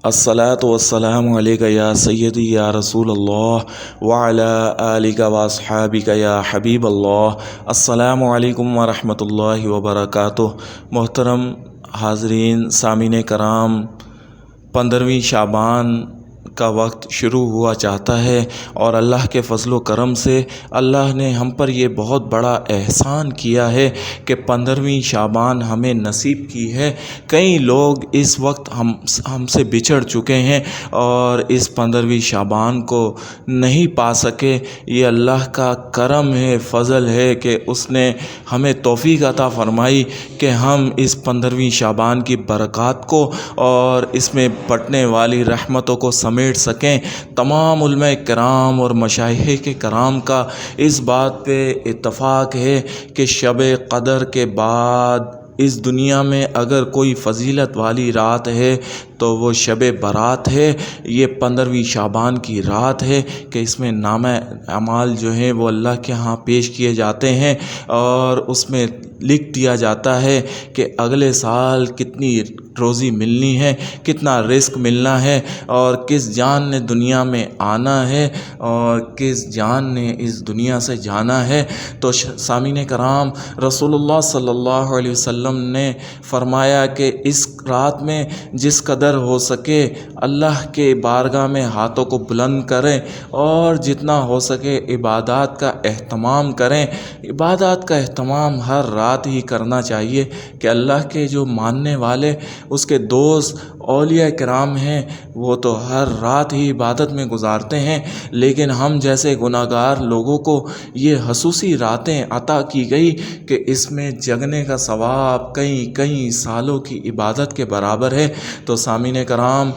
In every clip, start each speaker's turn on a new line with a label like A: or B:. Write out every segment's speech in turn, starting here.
A: الصلاة والسلام علیک یا سیدی یا رسول اللہ وعلی آلک و اصحابک یا حبیب اللہ۔ السلام علیکم ورحمۃ اللہ وبرکاتہ۔ محترم حاضرین، سامعین کرام، 15ویں شعبان کا وقت شروع ہوا چاہتا ہے اور اللہ کے فضل و کرم سے اللہ نے ہم پر یہ بہت بڑا احسان کیا ہے کہ 15ویں شعبان ہمیں نصیب کی ہے۔ کئی لوگ اس وقت ہم سے بچھڑ چکے ہیں اور اس 15ویں شعبان کو نہیں پا سکے۔ یہ اللہ کا کرم ہے، فضل ہے کہ اس نے ہمیں توفیق عطا فرمائی کہ ہم اس 15ویں شعبان کی برکات کو اور اس میں بٹنے والی رحمتوں کو سمیٹ سکیں۔ تمام علماء کرام اور مشائخ کرام کا اس بات پہ اتفاق ہے کہ شب قدر کے بعد اس دنیا میں اگر کوئی فضیلت والی رات ہے تو وہ شب برات ہے۔ یہ 15ویں شعبان کی رات ہے کہ اس میں نامہ اعمال جو ہیں وہ اللہ کے ہاں پیش کیے جاتے ہیں اور اس میں لکھ دیا جاتا ہے کہ اگلے سال کتنی روزی ملنی ہے، کتنا رزق ملنا ہے اور کس جان نے دنیا میں آنا ہے اور کس جان نے اس دنیا سے جانا ہے۔ تو سامعین کرام، رسول اللہ صلی اللہ علیہ وسلم نے فرمایا کہ اس رات میں جس قدر ہو سکے اللہ کے بارگاہ میں ہاتھوں کو بلند کریں اور جتنا ہو سکے عبادات کا اہتمام کریں۔ عبادات کا اہتمام ہر رات ہی کرنا چاہیے کہ اللہ کے جو ماننے والے اس کے دوست اولیاء کرام ہیں وہ تو ہر رات ہی عبادت میں گزارتے ہیں، لیکن ہم جیسے گناہ گار لوگوں کو یہ خصوصی راتیں عطا کی گئی کہ اس میں جگنے کا ثواب کئی سالوں کی عبادت کے برابر ہے۔ تو سامعین کرام،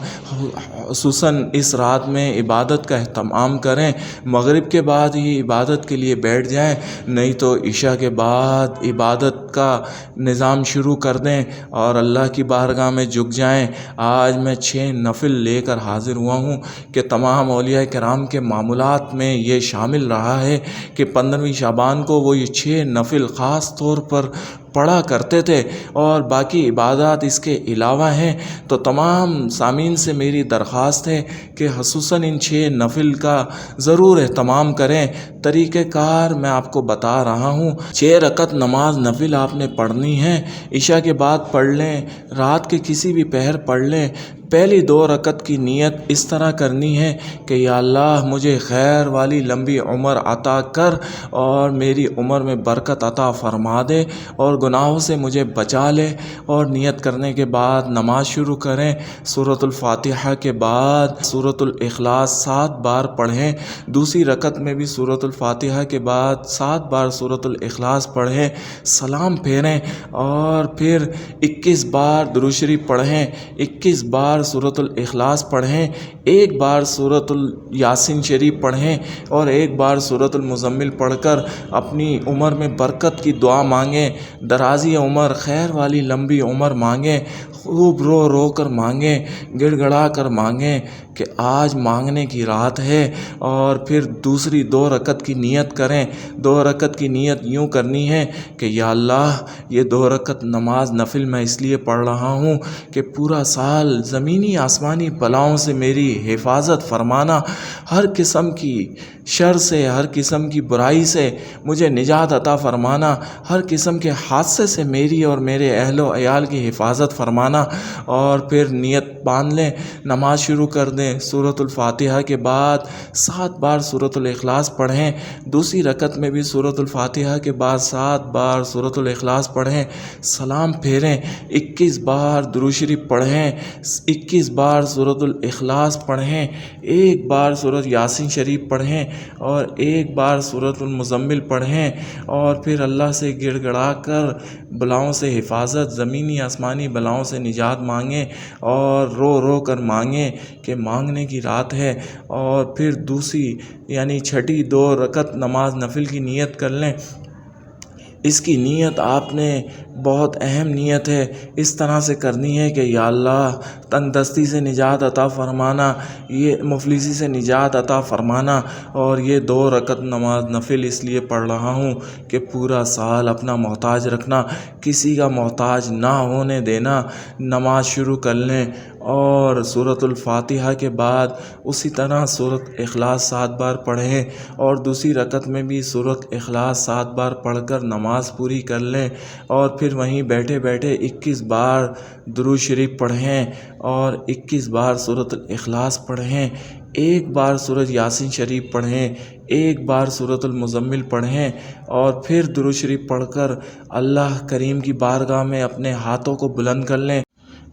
A: خصوصاً اس رات میں عبادت کا اہتمام کریں۔ مغرب کے بعد ہی عبادت کے لیے بیٹھ جائیں، نہیں تو عشاء کے بعد عبادت کا نظام شروع کر دیں اور اللہ کی بارگاہ میں جھک جائیں۔ آج میں 6 نفل لے کر حاضر ہوا ہوں کہ تمام اولیاء کرام کے معمولات میں یہ شامل رہا ہے کہ 15ویں شعبان کو وہ یہ 6 نفل خاص طور پر پڑھا کرتے تھے اور باقی عبادات اس کے علاوہ ہیں۔ تو تمام سامعین سے میری درخواست ہے کہ خصوصاً ان 6 نفل کا ضرور اہتمام کریں۔ طریقہ کار میں آپ کو بتا رہا ہوں۔ 6 رکعت نماز نفل آپ نے پڑھنی ہے، عشاء کے بعد پڑھ لیں، رات کے کسی بھی پہر پڑھ لیں۔ پہلی 2 رکعت کی نیت اس طرح کرنی ہے کہ یا اللہ مجھے خیر والی لمبی عمر عطا کر اور میری عمر میں برکت عطا فرما دے اور گناہوں سے مجھے بچا لے۔ اور نیت کرنے کے بعد نماز شروع کریں۔ سورۃ الفاتحہ کے بعد سورۃ الاخلاص 7 بار پڑھیں۔ دوسری رکعت میں بھی سورۃ الفاتحہ کے بعد 7 بار سورۃ الاخلاص پڑھیں، سلام پھیریں اور پھر 21 بار درود شریف پڑھیں، 21 بار سورۃ الاخلاص پڑھیں، 1 بار سورۃ یاسین شریف پڑھیں اور 1 بار سورۃ المزمل پڑھ کر اپنی عمر میں برکت کی دعا مانگیں، درازی عمر، خیر والی لمبی عمر مانگیں، خوب رو رو کر مانگیں، گڑ گڑا کر مانگیں کہ آج مانگنے کی رات ہے۔ اور پھر دوسری 2 رکعت کی نیت کریں۔ 2 رکعت کی نیت یوں کرنی ہے کہ یا اللہ یہ 2 رکعت نماز نفل میں اس لیے پڑھ رہا ہوں کہ پورا سال زمینی آسمانی بلاؤں سے میری حفاظت فرمانا، ہر قسم کی شر سے، ہر قسم کی برائی سے مجھے نجات عطا فرمانا، ہر قسم کے حادثے سے میری اور میرے اہل و عیال کی حفاظت فرمانا۔ اور پھر نیت باندھ لیں، نماز شروع کر دیں۔ سورۃ الفاتحہ کے بعد 7 بار سورۃ الاخلاص پڑھیں، دوسری رکعت میں بھی سورۃ الفاتحہ کے بعد 7 بار سورۃ الاخلاص پڑھیں، سلام پھیریں، 21 بار درود شریف پڑھیں، 21 بار سورۃ الاخلاص پڑھیں، 1 بار سورۃ یاسین شریف پڑھیں اور 1 بار سورۃ المزمل پڑھیں اور پھر اللہ سے گڑ گڑا کر بلاؤں سے حفاظت، زمینی آسمانی بلاؤں سے نجات مانگیں اور رو رو کر مانگیں کہ مانگنے کی رات ہے۔ اور پھر دوسری یعنی چھٹی 2 رکعت نماز نفل کی نیت کر لیں۔ اس کی نیت آپ نے بہت اہم نیت ہے، اس طرح سے کرنی ہے کہ یا اللہ تنگ دستی سے نجات عطا فرمانا، یہ مفلسی سے نجات عطا فرمانا، اور یہ 2 رکعت نماز نفل اس لیے پڑھ رہا ہوں کہ پورا سال اپنا محتاج رکھنا، کسی کا محتاج نہ ہونے دینا۔ نماز شروع کر لیں اور سورۃ الفاتحہ کے بعد اسی طرح سورۃ اخلاص 7 بار پڑھیں، اور دوسری رکعت میں بھی سورۃ اخلاص 7 بار پڑھ کر نماز پوری کر لیں، اور پھر وہیں بیٹھے بیٹھے 21 بار درود شریف پڑھیں اور 21 بار سورۃ الاخلاص پڑھیں، 1 بار سورۃ یاسین شریف پڑھیں، 1 بار سورۃ المزمل پڑھیں، اور پھر درود شریف پڑھ کر اللہ کریم کی بارگاہ میں اپنے ہاتھوں کو بلند کر لیں۔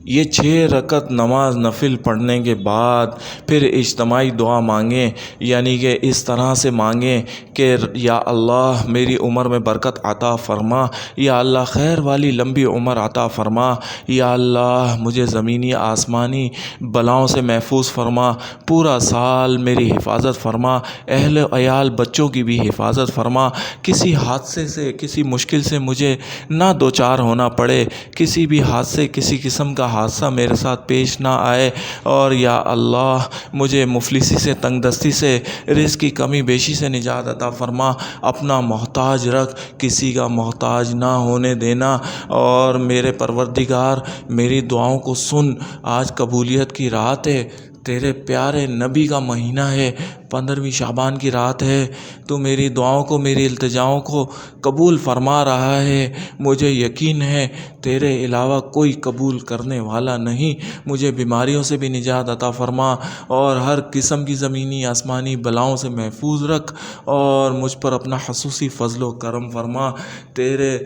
A: یہ 6 رکعت نماز نفل پڑھنے کے بعد پھر اجتماعی دعا مانگیں، یعنی کہ اس طرح سے مانگیں کہ یا اللہ میری عمر میں برکت عطا فرما، یا اللہ خیر والی لمبی عمر عطا فرما، یا اللہ مجھے زمینی آسمانی بلاؤں سے محفوظ فرما، پورا سال میری حفاظت فرما، اہل و عیال بچوں کی بھی حفاظت فرما، کسی حادثے سے کسی مشکل سے مجھے نہ دوچار ہونا پڑے، کسی بھی حادثے کسی قسم کا حادثہ میرے ساتھ پیش نہ آئے، اور یا اللہ مجھے مفلسی سے تنگ دستی سے رزق کی کمی بیشی سے نجات عطا فرما، اپنا محتاج رکھ، کسی کا محتاج نہ ہونے دینا، اور میرے پروردگار میری دعاؤں کو سن۔ آج قبولیت کی رات ہے، تیرے پیارے نبی کا مہینہ ہے، 15ویں شعبان کی رات ہے، تو میری دعاؤں کو میری التجاؤں کو قبول فرما رہا ہے۔ مجھے یقین ہے تیرے علاوہ کوئی قبول کرنے والا نہیں۔ مجھے بیماریوں سے بھی نجات عطا فرما، اور ہر قسم کی زمینی آسمانی بلاؤں سے محفوظ رکھ، اور مجھ پر اپنا خصوصی فضل و کرم فرما۔ تیرے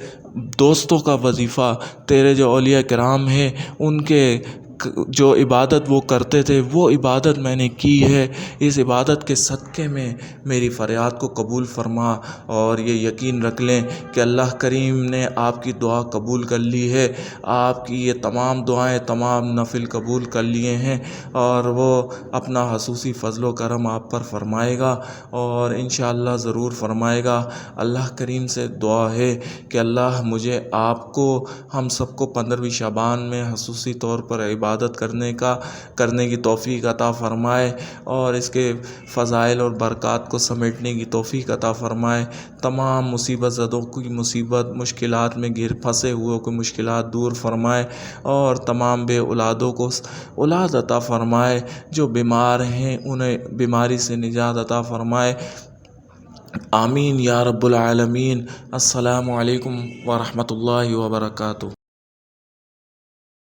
A: دوستوں کا وظیفہ، تیرے جو اولیاء کرام ہیں ان کے جو عبادت وہ کرتے تھے وہ عبادت میں نے کی ہے، اس عبادت کے صدقے میں میری فریاد کو قبول فرما، اور یہ یقین رکھ لیں کہ اللہ کریم نے آپ کی دعا قبول کر لی ہے، آپ کی یہ تمام دعائیں تمام نفل قبول کر لیے ہیں، اور وہ اپنا خصوصی فضل و کرم آپ پر فرمائے گا، اور انشاءاللہ ضرور فرمائے گا۔ اللہ کریم سے دعا ہے کہ اللہ مجھے آپ کو ہم سب کو 15ویں شعبان میں خصوصی طور پر عبادت کرنے کی توفیق عطا فرمائے، اور اس کے فضائل اور برکات کو سمیٹنے کی توفیق عطا فرمائے، تمام مصیبت زدوں کی مصیبت مشکلات میں پھنسے ہوئے کو مشکلات دور فرمائے، اور تمام بے اولادوں کو اولاد عطا فرمائے، جو بیمار ہیں انہیں بیماری سے نجات عطا فرمائے۔ آمین یا رب العالمین۔ السلام علیکم ورحمۃ اللہ وبرکاتہ۔